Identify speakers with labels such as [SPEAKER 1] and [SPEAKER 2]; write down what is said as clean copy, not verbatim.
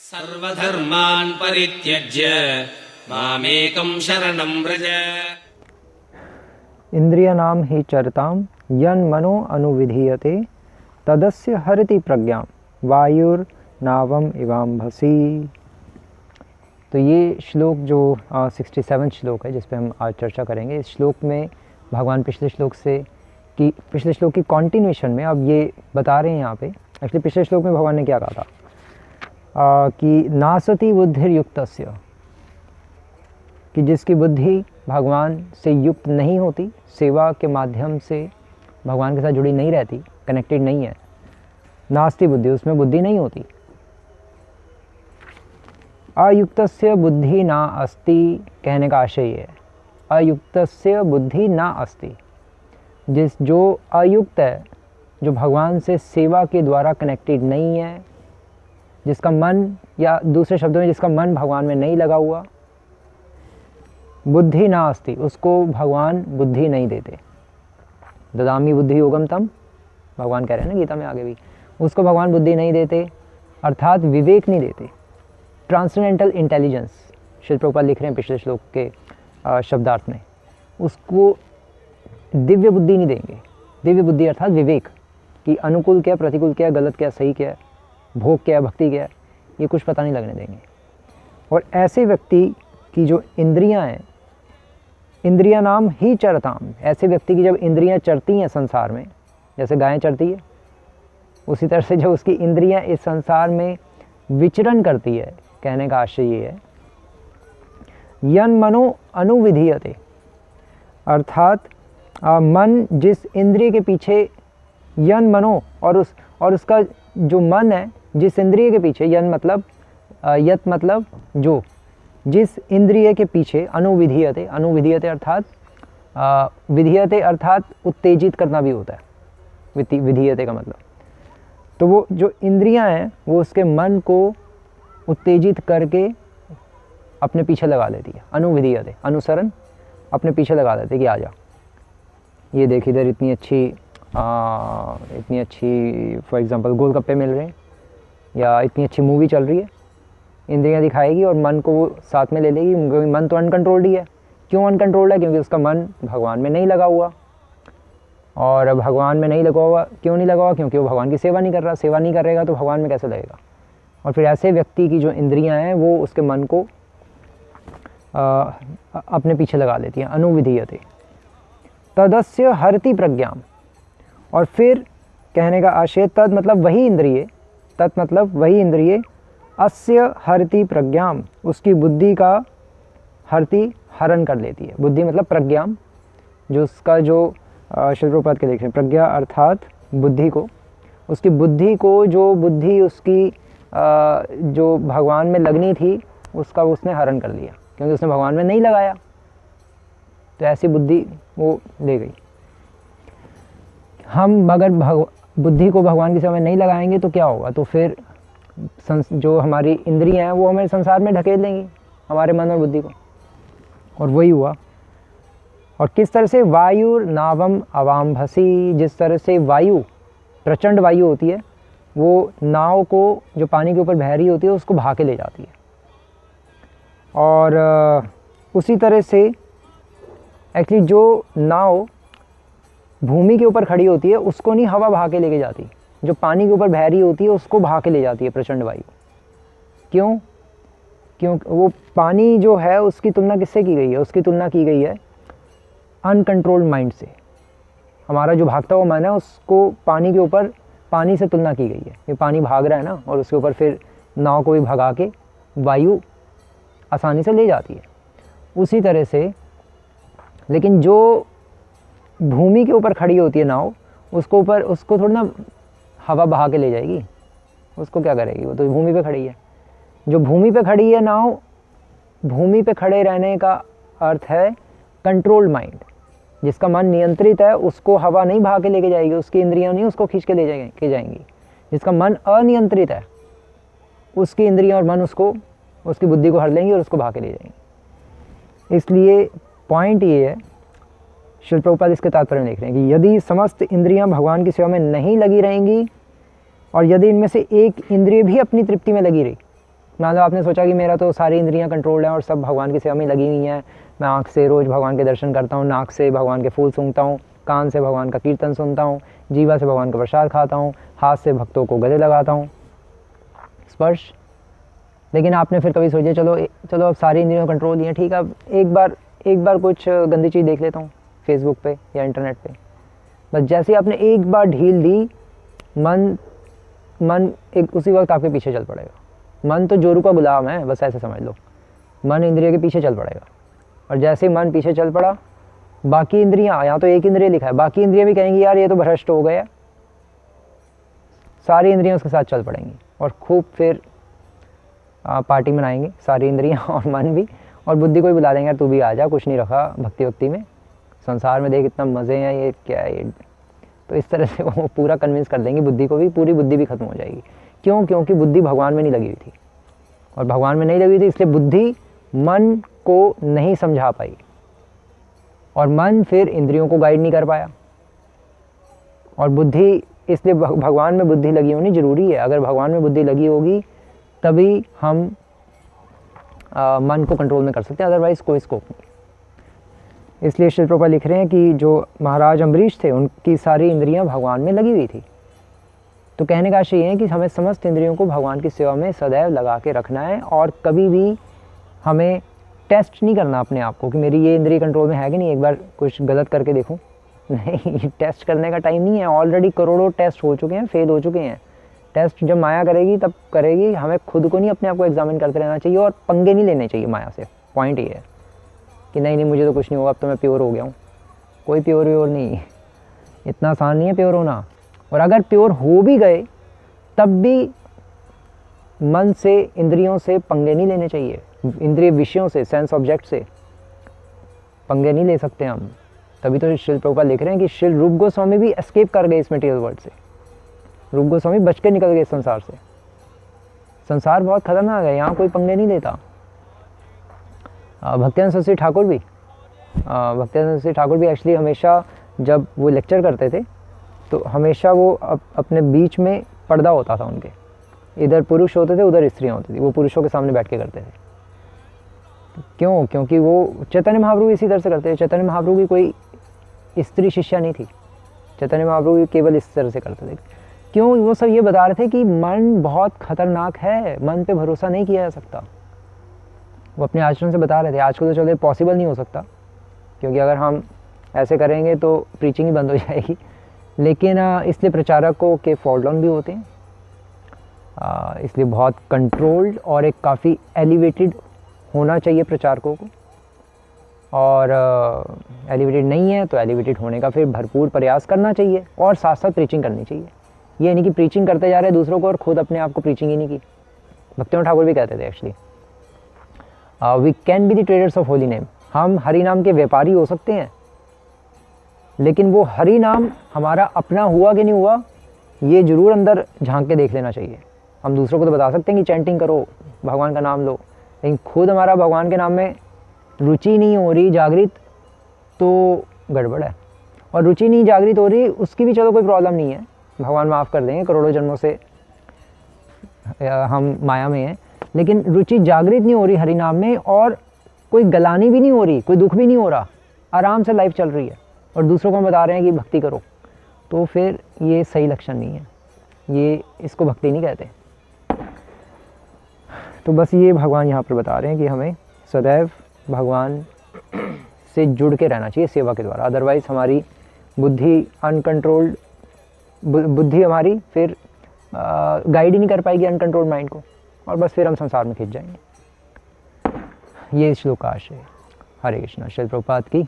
[SPEAKER 1] सर्वधर्मान् परित्यज्य मामेकं शरणं व्रज।
[SPEAKER 2] इंद्रियाणां हि चरतां यन्मनो अनुविधीयते तदस्य हरति प्रज्ञां वायुर्नावम् इवाम्भसि। तो ये श्लोक जो 67 श्लोक है जिस पे हम आज चर्चा करेंगे, इस श्लोक में भगवान पिछले श्लोक की कॉन्टिन्यूएशन में अब ये बता रहे हैं यहाँ पे। एक्चुअली पिछले श्लोक में भगवान ने क्या कहा था कि नासति बुद्धिर्युक्तस्य, कि जिसकी बुद्धि भगवान से युक्त नहीं होती, सेवा के माध्यम से भगवान के साथ जुड़ी नहीं रहती, कनेक्टेड नहीं है, नास्ति बुद्धि, उसमें बुद्धि नहीं होती। अयुक्तस्य बुद्धि ना अस्ति कहने का आशय है, अयुक्तस्य बुद्धि ना अस्ति, जो अयुक्त है, जो भगवान से सेवा के द्वारा कनेक्टेड नहीं है, जिसका मन, या दूसरे शब्दों में जिसका मन भगवान में नहीं लगा हुआ, बुद्धि ना अस्ति, उसको भगवान बुद्धि नहीं देते। ददामि बुद्धि योगम तम, भगवान कह रहे हैं ना गीता में आगे भी, उसको भगवान बुद्धि नहीं देते, अर्थात विवेक नहीं देते, ट्रांसेंडेंटल इंटेलिजेंस। श्रील प्रभुपाद लिख रहे हैं पिछले श्लोक के शब्दार्थ में, उसको दिव्य बुद्धि नहीं देंगे। दिव्य बुद्धि अर्थात विवेक, कि अनुकूल क्या, प्रतिकूल क्या, गलत क्या, सही क्या, भोग क्या, भक्ति क्या, ये कुछ पता नहीं लगने देंगे। और ऐसे व्यक्ति की जो इंद्रियां हैं, इंद्रिया नाम ही चरताम, ऐसे व्यक्ति की जब इंद्रियां चरती हैं संसार में, जैसे गायें चरती है, उसी तरह से जब उसकी इंद्रियां इस संसार में विचरण करती है, कहने का आशय ये है, यन मनो अनुविधीयते, अर्थात मन जिस इंद्रिय के पीछे, यन मनो, और उसका जो मन है जिस इंद्रिय के पीछे, यन मतलब यत मतलब जो, जिस इंद्रिय के पीछे, अनुविधीयते, अनुविधीयते अर्थात विधीयते अर्थात उत्तेजित करना भी होता है, विधीयते का मतलब। तो वो जो इंद्रियां हैं वो उसके मन को उत्तेजित करके अपने पीछे लगा लेती है, अनुविधीयते, अनुसरण, अपने पीछे लगा लेती है कि आ जा, ये देख इधर इतनी अच्छी फॉर एग्जांपल गोलगप्पे मिल रहे हैं, या इतनी अच्छी मूवी चल रही है, इंद्रियां दिखाएगी और मन को वो साथ में ले लेगी, क्योंकि मन तो अनकंट्रोल्ड ही है। क्यों अनकंट्रोल्ड है? क्योंकि उसका मन भगवान में नहीं लगा हुआ, और भगवान में नहीं लगा हुआ, क्यों नहीं लगा हुआ? क्योंकि वो भगवान की सेवा नहीं कर रहा। सेवा नहीं करेगा तो भगवान में कैसे लगेगा? और फिर ऐसे व्यक्ति की जो इंद्रियां हैं वो उसके मन को अपने पीछे लगा लेती हैं, अनुविधीयते। तदस्य हरति प्रज्ञाम, और फिर कहने का आशय, तद मतलब वही इंद्रिय, तत् मतलब वही इंद्रिय, अस्य हरति प्रज्ञाम, उसकी बुद्धि का हरति, हरण कर लेती है। बुद्धि मतलब प्रज्ञाम, जो उसका जो श्रील प्रभुपाद के देख रहे हैं, प्रज्ञा अर्थात बुद्धि को, उसकी बुद्धि को, जो बुद्धि उसकी जो भगवान में लगनी थी उसका उसने हरण कर लिया, क्योंकि उसने भगवान में नहीं लगाया, तो ऐसी बुद्धि वो ले गई। हम अगर बुद्धि को भगवान की सेवा में नहीं लगाएंगे तो क्या होगा? तो फिर जो हमारी इंद्रियां हैं वो हमें संसार में ढकेल देंगी, हमारे मन और बुद्धि को, और वही हुआ। और किस तरह से? वायु नावम अवाम्भसी, जिस तरह से वायु, प्रचंड वायु होती है, वो नाव को, जो पानी के ऊपर बह रही होती है, उसको भा के ले जाती है। और उसी तरह से एक्चुअली जो नाव भूमि के ऊपर खड़ी होती है उसको नहीं हवा भा के लेके जाती, जो पानी के ऊपर बह रही होती है उसको भा के ले जाती है प्रचंड वायु। क्यों? वो पानी जो है उसकी तुलना किससे की गई है? उसकी तुलना की गई है अनकंट्रोल्ड माइंड से। हमारा जो भागता हुआ मन है उसको पानी के ऊपर, पानी से तुलना की गई है। ये पानी भाग रहा है ना, और उसके ऊपर फिर नाव को भी भगा के वायु आसानी से ले जाती है। उसी तरह से लेकिन जो भूमि के ऊपर खड़ी होती है नाव, उसको थोड़ा ना हवा बहा के ले जाएगी, उसको क्या करेगी? वो तो भूमि पे खड़ी है। जो भूमि पे खड़ी है नाव, भूमि पे खड़े रहने का अर्थ है कंट्रोल्ड माइंड, जिसका मन नियंत्रित है, उसको हवा नहीं बहा के लेके जाएगी, उसकी इंद्रियां नहीं उसको खींच के ले जाएंगी। जिसका मन अनियंत्रित है, उसकी इंद्रियां और मन उसकी बुद्धि को हर लेंगी और उसको बहा के ले जाएंगी। इसलिए पॉइंट ये है, श्रील प्रभुपाद इसके तात्पर्य में लिख रहे हैं कि यदि समस्त इंद्रियां भगवान की सेवा में नहीं लगी रहेंगी, और यदि इनमें से एक इंद्रिय भी अपनी तृप्ति में लगी रही, मान लो आपने सोचा कि मेरा तो सारी इंद्रियां कंट्रोल्ड हैं और सब भगवान की सेवा में लगी हुई हैं, मैं आँख से रोज़ भगवान के दर्शन करता हूँ, नाक से भगवान के फूल सूंघता हूँ, कान से भगवान का कीर्तन सुनता हूँ, जीवा से भगवान का प्रसाद खाता हूँ, हाथ से भक्तों को गले लगाता हूँ, स्पर्श। लेकिन आपने फिर कभी सोचा चलो अब सारी इंद्रियों कंट्रोल ही है, ठीक है, अब एक बार कुछ गंदी चीज़ देख लेता हूँ फेसबुक पे या इंटरनेट पे। बस जैसे ही आपने एक बार ढील दी, मन एक उसी वक्त आपके पीछे चल पड़ेगा। मन तो जोरू का गुलाम है, बस ऐसे समझ लो। मन इंद्रिय के पीछे चल पड़ेगा, और जैसे ही मन पीछे चल पड़ा, बाकी इंद्रियां, यहाँ तो एक इंद्रिय लिखा है, बाकी इंद्रियां भी कहेंगी यार ये तो भ्रष्ट हो गया, सारी इंद्रियां उसके साथ चल पड़ेंगी और खूब फिर पार्टी मनाएंगे सारी इंद्रियां और मन भी, और बुद्धि को भी बुला देंगे यार तू भी आ जा, कुछ नहीं रखा भक्ति वक्ति में, संसार में देख इतना मज़े हैं, ये क्या है ये। तो इस तरह से वो पूरा कन्विंस कर देंगे बुद्धि को भी, पूरी बुद्धि भी खत्म हो जाएगी। क्यों? क्योंकि बुद्धि भगवान में नहीं लगी हुई थी, और भगवान में नहीं लगी हुई थी इसलिए बुद्धि मन को नहीं समझा पाई, और मन फिर इंद्रियों को गाइड नहीं कर पाया, और बुद्धि, इसलिए भगवान में बुद्धि लगी होनी जरूरी है। अगर भगवान में बुद्धि लगी होगी तभी हम मन को कंट्रोल में कर सकते हैं, अदरवाइज कोई स्कोप नहीं। इसलिए श्रील प्रभुपाद लिख रहे हैं कि जो महाराज अम्बरीश थे उनकी सारी इंद्रियां भगवान में लगी हुई थी। तो कहने का आशय ये है कि हमें समस्त इंद्रियों को भगवान की सेवा में सदैव लगा के रखना है, और कभी भी हमें टेस्ट नहीं करना अपने आप को कि मेरी ये इंद्रिय कंट्रोल में है कि नहीं, एक बार कुछ गलत करके देखूं। नहीं, टेस्ट करने का टाइम नहीं है, ऑलरेडी करोड़ों टेस्ट हो चुके हैं, फेल हो चुके हैं। टेस्ट जब माया करेगी तब करेगी, हमें खुद को नहीं अपने आप को एग्जामिन करते रहना चाहिए, और पंगे नहीं लेने चाहिए माया से। पॉइंट ये है कि नहीं मुझे तो कुछ नहीं होगा, अब तो मैं प्योर हो गया हूँ। कोई प्योर नहीं, इतना आसान नहीं है प्योर होना। और अगर प्योर हो भी गए तब भी मन से, इंद्रियों से पंगे नहीं लेने चाहिए, इंद्रिय विषयों से, सेंस ऑब्जेक्ट से पंगे नहीं ले सकते हम। तभी तो श्रील प्रभुपाद लिख रहे हैं कि श्री रूप गोस्वामी भी एस्केप कर गए इस मटेरियल वर्ल्ड से। रूप गोस्वामी बच के निकल गए संसार से। संसार बहुत खतरनाक है, यहाँ कोई पंगे नहीं लेता। भक्तियानंद सरस्वती ठाकुर भी एक्चुअली हमेशा जब वो लेक्चर करते थे तो हमेशा वो अपने बीच में पर्दा होता था उनके, इधर पुरुष होते थे उधर स्त्रियाँ होती थी, वो पुरुषों के सामने बैठ के करते थे। क्यों? क्योंकि वो चैतन्य महाप्रभु इसी तरह से करते थे। चैतन्य महाप्रभु की कोई स्त्री शिष्या नहीं थी, चैतन्य महाप्रभु केवल इस तरह से करते थे। क्यों? वो सब ये बता रहे थे कि मन बहुत खतरनाक है, मन पे भरोसा नहीं किया जा सकता। वो अपने आचरण से बता रहे थे। आजकल तो चलो पॉसिबल नहीं हो सकता, क्योंकि अगर हम ऐसे करेंगे तो प्रीचिंग ही बंद हो जाएगी, लेकिन इसलिए प्रचारकों के फॉल डाउन भी होते हैं। इसलिए बहुत कंट्रोल्ड और एक काफ़ी एलिवेटेड होना चाहिए प्रचारकों को, और एलिवेटेड नहीं है तो एलिवेटेड होने का फिर भरपूर प्रयास करना चाहिए, और साथ साथ प्रीचिंग करनी चाहिए। ये नहीं कि प्रीचिंग करते जा रहे हैं दूसरों को और खुद अपने आप को प्रीचिंग ही नहीं की। भक्तिनाथ ठाकुर भी कहते थे actually, we can be the traders of holy name. हम हरि नाम के व्यापारी हो सकते हैं, लेकिन वो हरि नाम हमारा अपना हुआ कि नहीं हुआ ये जरूर अंदर झांक के देख लेना चाहिए। हम दूसरों को तो बता सकते हैं कि चैंटिंग करो, भगवान का नाम लो, लेकिन खुद हमारा भगवान के नाम में रुचि नहीं हो रही जागृत तो गड़बड़ है। और रुचि नहीं जागृत हो रही उसकी भी चलो कोई प्रॉब्लम नहीं है, भगवान माफ़ कर देंगे, करोड़ों जन्मों से हम माया में हैं। लेकिन रुचि जागृत नहीं हो रही हरि नाम में, और कोई गलानी भी नहीं हो रही, कोई दुख भी नहीं हो रहा, आराम से लाइफ चल रही है, और दूसरों को हम बता रहे हैं कि भक्ति करो, तो फिर ये सही लक्षण नहीं है, ये इसको भक्ति नहीं कहते। तो बस ये भगवान यहाँ पर बता रहे हैं कि हमें सदैव भगवान से जुड़ के रहना चाहिए सेवा के द्वारा, अदरवाइज़ हमारी बुद्धि अनकंट्रोल्ड, बुद्धि हमारी फिर गाइड ही नहीं कर पाएगी अनकंट्रोल्ड माइंड को, और बस फिर हम संसार में खिंच जाएंगे। ये श्लोक का आशय है। हरे कृष्णा। श्रील प्रभुपाद की